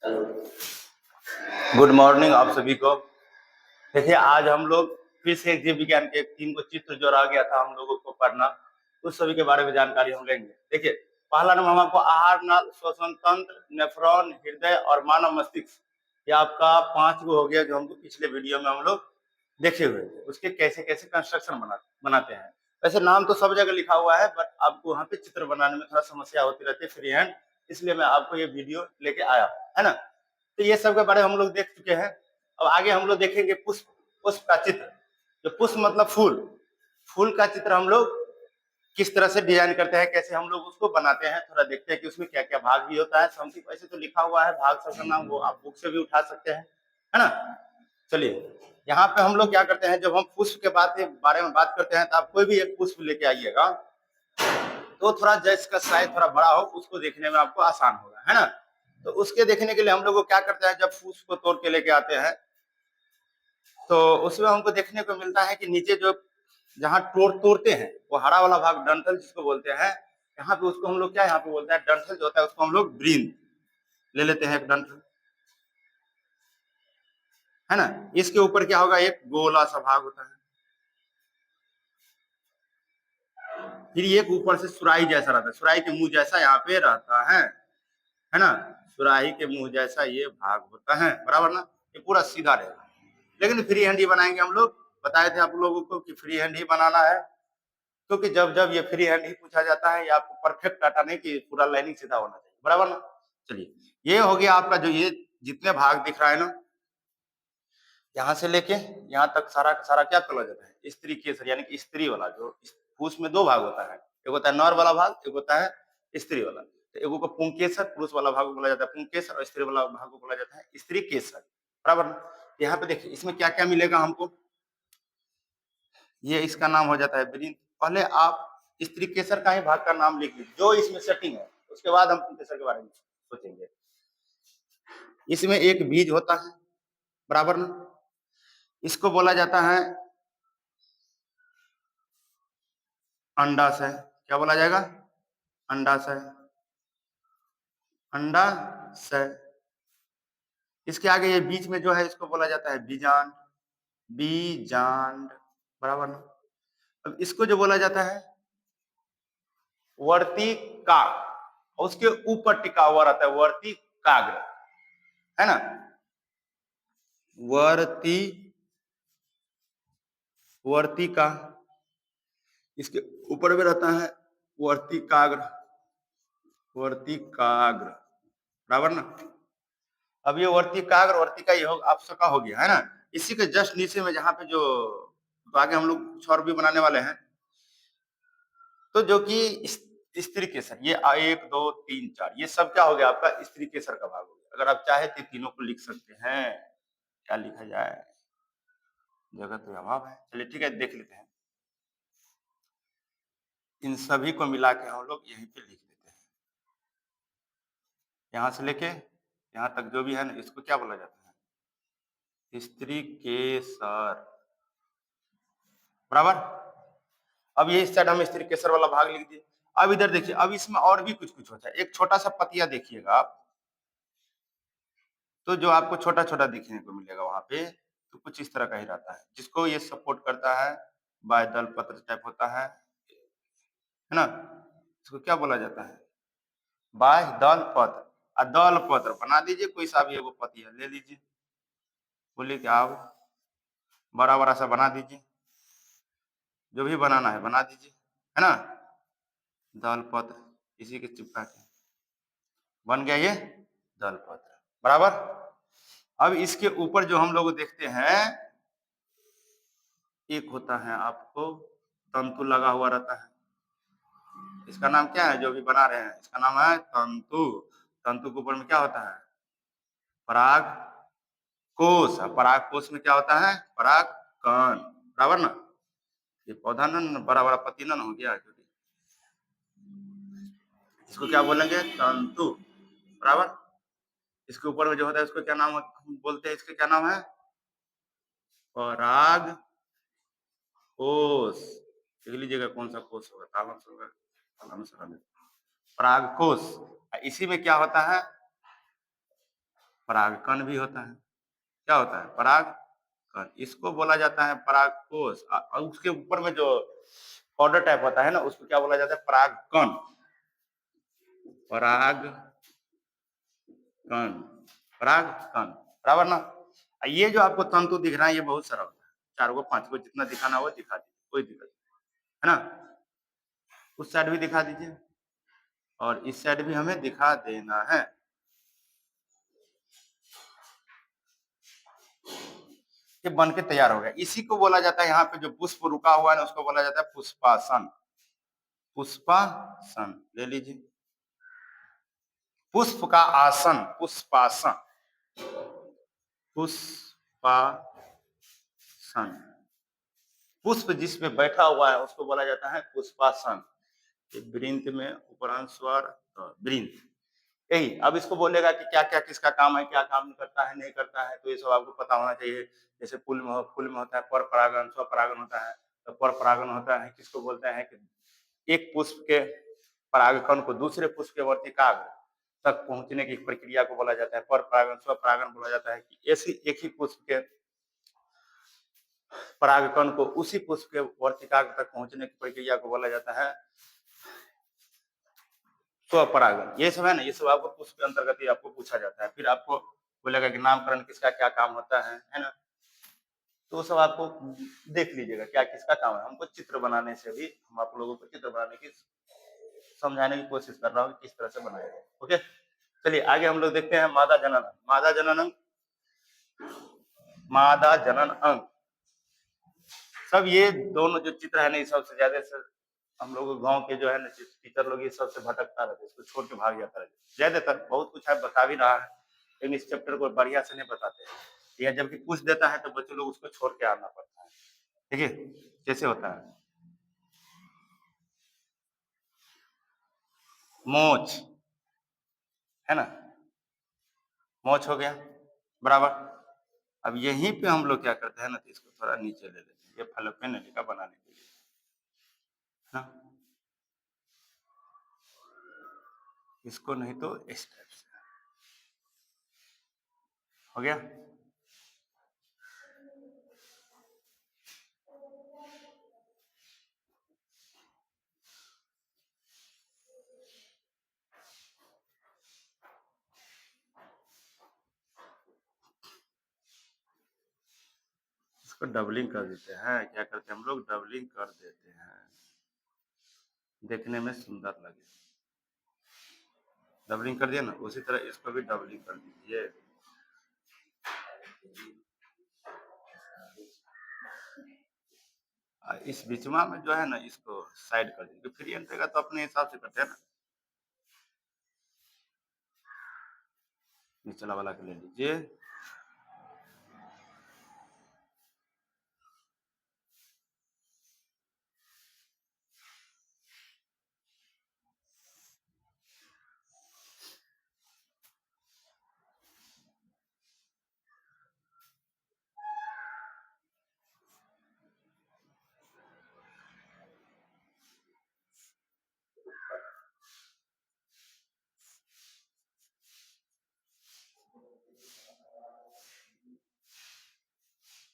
Good morning आप सभी को। देखिए आज हम लोग फिर से एक जीव विज्ञान के 3 को चित्र जो रह गया था हम लोगों को पढ़ना, उस सभी के बारे में जानकारी हम लेंगे। देखिए पहला नंबर हम आपको आहार नाल, श्वसन तंत्र, नेफ्रॉन, हृदय और मानव मस्तिष्क, ये आपका 5 गो हो गया जो हमको पिछले वीडियो में हम लोग देखे हुए थे। उसके कैसे कैसे कंस्ट्रक्शन बनाते हैं। वैसे नाम तो सब जगह लिखा हुआ है, बट आपको वहाँ पे चित्र बनाने में थोड़ा समस्या होती रहती है फ्री हैंड, इसलिए मैं आपको ये वीडियो लेके आया है ना। तो ये सब के बारे में हम लोग देख चुके हैं। अब आगे हम लोग देखेंगे पुष्प। पुष्प का चित्र, जो पुष्प मतलब फूल, फूल का चित्र हम लोग किस तरह से डिजाइन करते हैं, कैसे हम लोग उसको बनाते हैं, थोड़ा देखते हैं कि उसमें क्या क्या भाग भी होता है। समथिंग ऐसे तो लिखा हुआ है भाग सबका नाम, वो आप बुक से भी उठा सकते हैं, है ना। चलिए यहाँ पे हम लोग क्या करते हैं, जब हम पुष्प के बारे में बात करते हैं तो आप कोई भी एक पुष्प लेके आइएगा, तो थोड़ा जिसका साइज थोड़ा बड़ा हो उसको देखने में आपको आसान होगा, है ना। तो उसके देखने के लिए हम लोग क्या करते हैं, जब पुष्प को तोड़ के लेके आते हैं तो उसमें हमको देखने को मिलता है कि नीचे जो जहाँ तोड़ते हैं वो हरा वाला भाग डंठल जिसको बोलते हैं, यहाँ पे उसको हम लोग क्या यहाँ पे बोलते हैं डंठल जो होता है उसको हम लोग ब्रीन ले लेते हैं, एक डंठल, है ना। इसके ऊपर क्या होगा, एक गोला सा भाग होता है, फिर एक ऊपर से सुराही जैसा रहता है, सुराही के मुंह जैसा यहाँ पे रहता है ना। सुराही के मुंह जैसा ये भाग होता है, बराबर ना। ये पूरा सीधा रहेगा, लेकिन फ्री हैंड ही बनाएंगे हम लोग। बताए थे आप लोगों को कि फ्री हैंड ही बनाना है, क्योंकि जब जब ये फ्री हैंड ही पूछा जाता है, ये आपको परफेक्ट डाटा नहीं कि पूरा लाइनिंग सीधा होना चाहिए, बराबर ना। चलिए ये हो गया आपका, जो ये जितने भाग दिख रहा है ना, यहाँ से लेके यहाँ तक सारा सारा क्या कहा जाता है, स्त्री केसर, यानी कि स्त्री वाला। जो पुरुष में 2 भाग होता है, एक होता है नर वाला भाग, एक होता है स्त्री वाला। तो एगो को पुंकेसर, पुरुष वाला भाग को बोला जाता है पुंकेसर, और स्त्री वाला भाग को बोला जाता है स्त्री केसर, बराबर ना। यहाँ पे देखिए इसमें क्या क्या मिलेगा हमको, ये इसका नाम हो जाता है ब्रीन। पहले आप स्त्री केसर का ही भाग का नाम लिख लीजिए जो इसमें सेटिंग है, उसके बाद हम पुंकेसर के बारे में सोचेंगे। इसमें एक बीज होता है, बराबर ना। इसको बोला जाता है अंडाशय। क्या बोला जाएगा, अंडाशय, अंडाशय। इसके आगे ये बीच में जो है इसको बोला जाता है बीजांड, बीजांड, बराबर ना। अब इसको जो बोला जाता है वर्तिका, उसके ऊपर टिका हुआ रहता है वर्तिकाग्र, है ना। वर्तिका, इसके ऊपर में रहता है वर्तिकाग्र, वर्तिकाग्र, बराबर ना। अब ये वर्तिकाग्र वर्तिका ये हो आप सबका हो गया, है ना। इसी के जस्ट नीचे में जहाँ पे जो तो आगे हम लोग कुछ और भी बनाने वाले हैं, तो जो कि स्त्री केसर, ये 1 2 3 4 ये सब क्या हो गया आपका स्त्री केसर का भाग हो गया। अगर आप चाहे तो तीनों को लिख सकते हैं, क्या लिखा जाए, जगह तो अभाव है। चलिए ठीक है, देख लेते हैं। इन सभी को मिला के हम लोग यहीं पे लिख देते हैं, यहाँ से लेके यहाँ तक जो भी है ना, इसको क्या बोला जाता है, स्त्री केसर, बराबर। अब ये इस साइड हम स्त्री केसर वाला भाग लिख दिए। अब इधर देखिए, अब इसमें और भी कुछ कुछ होता है। एक छोटा सा पतिया देखिएगा आप, तो जो आपको छोटा छोटा दिखने को मिलेगा वहां पे, तो कुछ इस तरह का ही रहता है, जिसको ये सपोर्ट करता है, बाह्य पत्र टाइप होता है ना। इसको क्या बोला जाता है, बाह्य दल पत्र। दल पत्र बना दीजिए, कोई सा भी एगो पतिया ले लीजिए, बोलिए कि आप बड़ा बड़ा सा बना दीजिए, जो भी बनाना है बना दीजिए, है ना। दल पत्र इसी के चिपका के बन गया ये दल पत्र, बराबर। अब इसके ऊपर जो हम लोग देखते हैं, एक होता है आपको तंतु लगा हुआ रहता है, इसका नाम क्या है, जो भी बना रहे हैं इसका नाम है तंतु। तंतु के ऊपर में क्या होता है, पराग कोश। पराग कोश में क्या होता है, पराग कण, बराबर ना। ये पौधा न बड़ा बड़ा पत्ती न हो गया, इसको क्या बोलेंगे, तंतु, बराबर। इसके ऊपर में जो होता है उसको क्या नाम बोलते हैं, इसका क्या नाम है, पराग कोश। देख लीजिएगा कौन सा कोश होगा, तालम से होगा, तालम से पराग कोश। इसी में क्या होता है, परागकण भी होता है। क्या होता है? परागकण। इसको बोला जाता है परागकोश। और उसके ऊपर में जो पाउडर टाइप होता है ना, उसको क्या बोला जाता है? परागकण। परागकण। परागकण, बराबर ना? ये जो आपको तंतु दिख रहा है, ये बहुत सारा होता है, 4 गो 5 गो, जितना दिखाना हो दिखा दीजिए, कोई दिक्कत नहीं, है ना? उस साइड भी दिखा दीजिए और इस साइड भी हमें दिखा देना है। ये बन के तैयार हो गया। इसी को बोला जाता है, यहाँ पे जो पुष्प रुका हुआ है ना, उसको बोला जाता है पुष्पासन। पुष्पासन ले लीजिए। पुष्प का आसन, पुष्पासन। पुष्पासन। पुष्प जिसपे बैठा हुआ है उसको बोला जाता है पुष्पासन। वृंत में उपरांत स्वर वृंत। यही। अब इसको बोलेगा कि क्या क्या किसका काम है, क्या काम करता है, नहीं करता है, तो ये सब आपको पता होना चाहिए। जैसे फूल में होता है पर परागण, स्वपरागण होता है। तो पर परागण होता है, किसको बोलते हैं कि एक पुष्प के परागकण को दूसरे पुष्प के वर्तिकाग्र तक पहुंचने की प्रक्रिया को बोला जाता है पर परागण। स्वपरागण बोला जाता है कि ऐसी एक ही पुष्प के परागकण को उसी पुष्प के वर्तिकाग्र तक पहुंचने की प्रक्रिया को बोला जाता है स्वपरागण। ये सब है ना, ये सब आपको पुष्प के अंतर्गत ही आपको पूछा जाता है। फिर आपको बोलेगा कि नामकरण किसका क्या काम होता है ना? तो सब आपको देख लीजिएगा क्या किसका काम है। हमको चित्र बनाने से भी, हम आप लोगों को चित्र बनाने की समझाने की कोशिश कर रहा हूँ किस तरह से बनाया जाए। ओके, चलिए आगे हम लोग देखते हैं मादा जनन। मादा जनन अंग, मादा जनन अंग। सब ये दोनों जो चित्र है ना, सबसे ज्यादा से हम लोग गांव के जो है ना टीचर लोग, ये सबसे भटकता रहता है, इसको छोड़ के भाग जाता है। ज्यादातर बहुत कुछ है बता भी रहा है, लेकिन इस चैप्टर को बढ़िया से नहीं बताते हैं। या जबकि पूछ देता है तो बच्चे लोग उसको छोड़ के आना पड़ता है। देखिए कैसे होता है। मोच, है ना? मोच हो गया, बराबर। अब यहीं पे हम लोग क्या करते हैं ना, तो इसको थोड़ा नीचे ले लेते हैं, ये फलोपियन नलिका बनाने के लिए, है ना? इसको नहीं तो इस टाइप से हो गया। इसको डबलिंग कर देते हैं। क्या करते हैं हम लोग? डबलिंग कर देते हैं, देखने में सुंदर लगे। डबलिंग कर दिया ना, उसी तरह इसको भी डबलिंग कर दीजिए। इस बीचवा में जो है ना, इसको साइड कर दीजिए। फ्री एंट्री का तो अपने हिसाब से करते हैं ना। निचला वाला के ले लीजिए।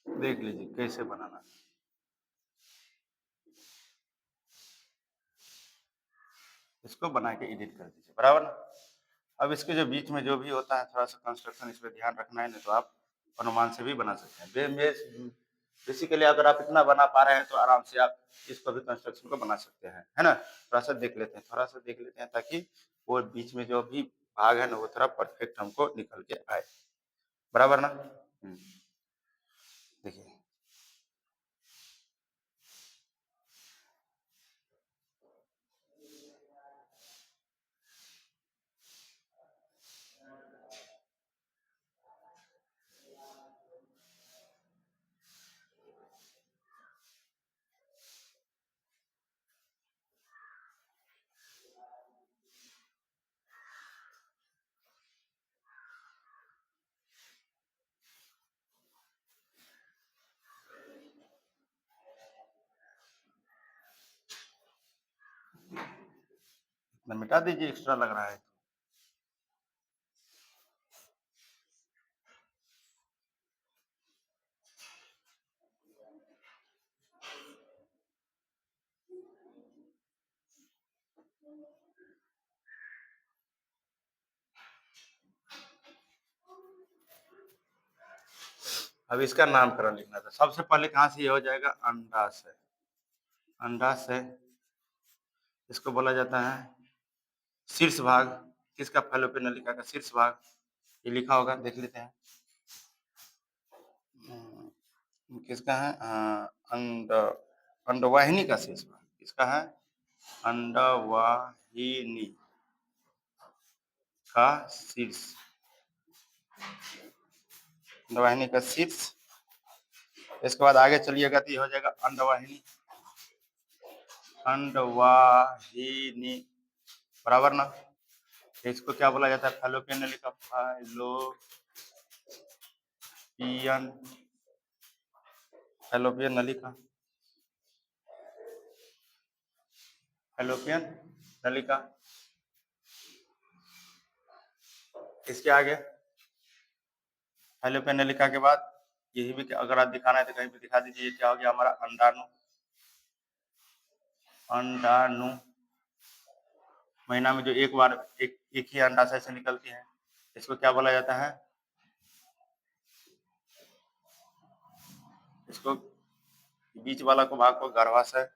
देख लीजिए कैसे बनाना है। इसको बना के एडिट कर दीजिए, बराबर ना? अब इसके जो बीच में जो भी होता है, थोड़ा सा कंस्ट्रक्शन इस पर ध्यान रखना है, नहीं तो आप अनुमान से भी बना सकते हैं। बेसिकली अगर आप इतना बना पा रहे हैं तो आराम से आप इसको भी कंस्ट्रक्शन को बना सकते हैं, है ना? थोड़ा सा देख लेते हैं, थोड़ा सा देख लेते हैं, ताकि वो बीच में जो भी भाग है ना, वो थोड़ा परफेक्ट हमको निकल के आए, बराबर ना? देखिए इतना मिटा दीजिए, एक्स्ट्रा लग रहा है। अब इसका नामकरण लिखना था। सबसे पहले कहाँ से ये हो जाएगा, अंडाशय। अंडाशय इसको बोला जाता है शीर्ष भाग, किसका, फैलोपियन नलिका का शीर्ष भाग। ये लिखा होगा, देख लेते हैं। किसका है, अंड अंडवाहिनी का शीर्ष भाग किसका है, अंडवाहिनी का शीर्ष, अंडवाहिनी का शीर्ष। इसके बाद आगे चलिएगा तो ये हो जाएगा अंडवाहिनी, अंडवाहिनी बराबर ना। इसको क्या बोला जाता है, फैलोपियन नलिका, फैलोपियन नलिका, फैलोपियन नलिका। इसके आगे फैलोपियन नलिका के बाद यही भी अगर आप दिखाना है तो कहीं भी दिखा दीजिए। क्या हो गया हमारा, अंडाणु। अंडाणु महीना में जो एक बार एक ही अंडाशय से निकलती है, इसको क्या बोला जाता है, इसको बीच वाला को भाग को गर्भाशय,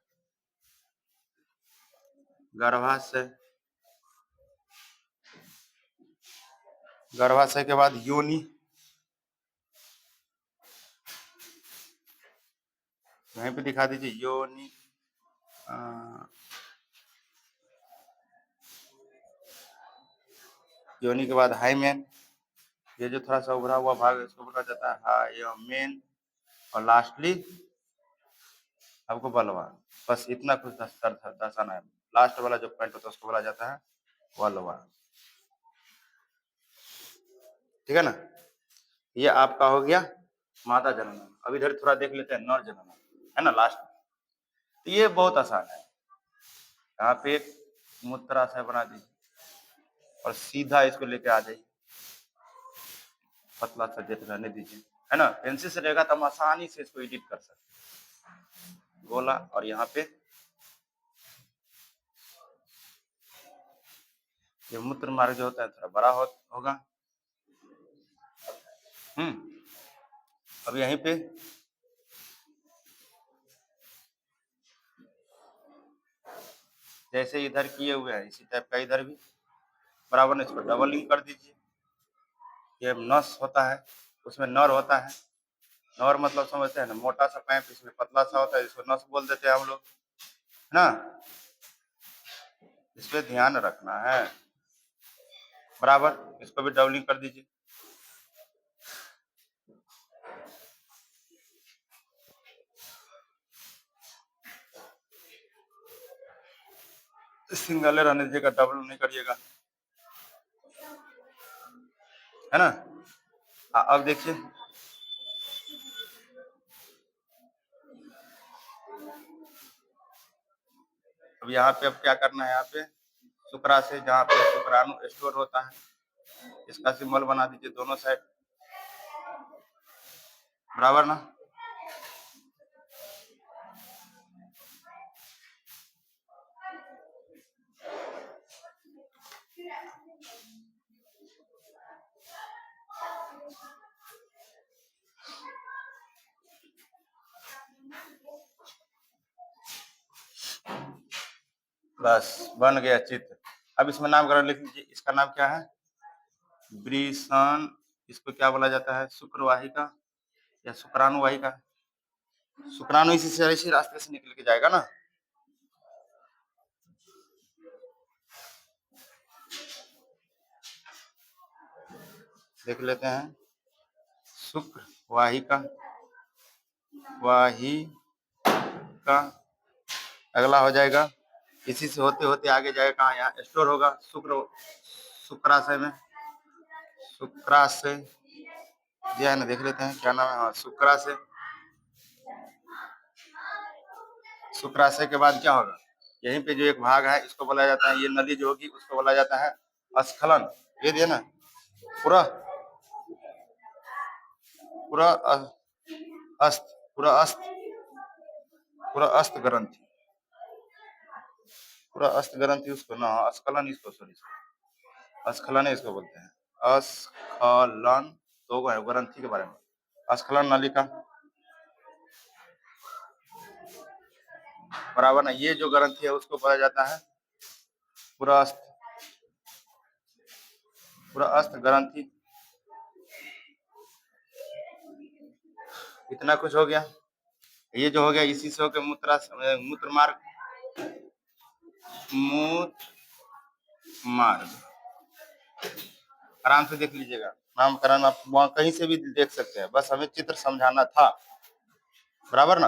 गर्भाशय। गर्भाशय के बाद योनि, वहीं पे दिखा दीजिए योनि। योनि के बाद हाइमेन, ये जो थोड़ा सा उभरा हुआ भाग है इसको बोला जाता है हाइमेन। और लास्टली आपको बलवा। बस इतना कुछ दर्शाना है। लास्ट वाला जो पॉइंट होता है उसको बोला जाता है बलवा। ठीक है ना। ये आपका हो गया माता जनन। अब इधर थोड़ा देख लेते हैं नर जनन, है ना, लास्ट। तो ये बहुत आसान है। यहाँ पे एक मूत्राशय बना दीजिए और सीधा इसको लेके आ जाइए, पतला सा जेट रहने दीजिए, है ना। पेंसिल से रहेगा तो हम आसानी से इसको एडिट कर सकते हैं। गोला, और यहाँ पे ये मूत्र मार्ग जो होता है थोड़ा बड़ा होगा। अब यहीं पे जैसे इधर किए हुए हैं इसी टाइप का इधर भी बराबर ना, इसको डबल लिंक कर दीजिए। ये नस होता है, उसमें नर होता है। नर मतलब समझते हैं ना, मोटा सा पाइप, इसमें पतला सा होता है, इसको नस बोल देते हैं हम लोग, है ना। इस पे ध्यान रखना है बराबर। इसको भी डबलिंग कर दीजिए। सिंगल रहने दीजिएगा, डबल नहीं करिएगा, है ना। अब देखिए अब यहाँ पे अब क्या करना है, यहाँ पे शुक्राशय जहाँ पे शुक्राणु स्टोर होता है इसका सिंबल बना दीजिए दोनों साइड, बराबर ना। बस बन गया चित्र। अब इसमें नामकरण लिख लीजिए। इसका नाम क्या है, वृषण। इसको क्या बोला जाता है, शुक्रवाहिका या शुक्राणुवाहिका। शुक्राणु इसी रास्ते से निकल के जाएगा ना। देख लेते हैं, शुक्र वाहिका, वाहिका अगला हो जाएगा। इसी से होते होते आगे जाएगा कहाँ, यहाँ स्टोर होगा शुक्राशय में। शुक्राशय दिया है ना, देख लेते हैं क्या नाम है, हाँ शुक्राशय। शुक्राशय के बाद क्या होगा, यहीं पे जो एक भाग है इसको बोला जाता है, ये नली जो होगी उसको बोला जाता है स्खलन। ये दिया ना, पूरा पूरा अस्त, पूरा अस्त, पूरा अस्त ग्रंथि, पूरा अस्त ग्रंथि उसको ना, स्खलन इसको, सॉरी स्खलन इसको बोलते हैं। स्खलन तो है ग्रंथि के बारे में। अस्खलन नलिका, बराबर ना। ये जो ग्रंथि है उसको बोला जाता है पुरस्थ, पुरस्थ ग्रंथि। इतना कुछ हो गया। ये जो हो गया इसी से हो गया मूत्र मार्ग, मूत्र मार्ग। आराम से देख लीजिएगा, नामकरण आप वहां कहीं से भी देख सकते हैं, बस हमें चित्र समझाना था, बराबर ना।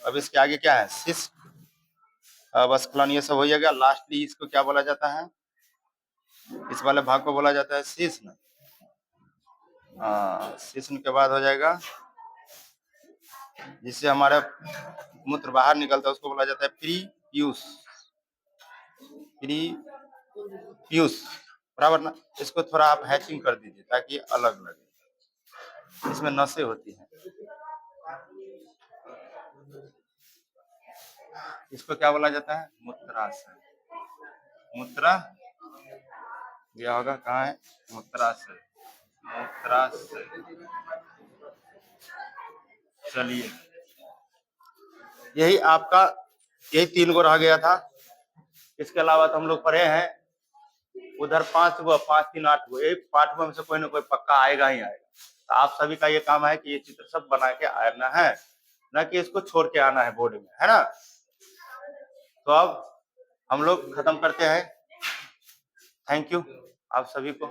अब इसके आगे क्या है, शिश्न, अब स्खलन ये सब हो जाएगा। लास्टली इसको क्या बोला जाता है, इस वाले भाग को बोला जाता है शिश्न। शिश्न के बाद हो जाएगा जिससे हमारा मूत्र बाहर निकलता है उसको बोला जाता है प्रीप्यूस, प्रीप्यूस, बराबर ना। इसको थोड़ा आप हैचिंग कर दीजिए ताकि अलग लगे, इसमें नसें होती हैं। इसको क्या बोला जाता है, मूत्राशय। मूत्रा यह होगा, कहाँ है, मूत्राशय, मूत्राशय। चलिए, यही आपका, यही 3 गो रह गया था। इसके अलावा तो हम लोग पढ़े हैं उधर 5 गो, 5 3 8 गो, एक पाठ में से कोई ना कोई पक्का आएगा ही आएगा। तो आप सभी का ये काम है कि ये चित्र सब बना के आना है, ना कि इसको छोड़ के आना है बोर्ड में, है ना। तो अब हम लोग खत्म करते हैं। थैंक यू आप सभी को।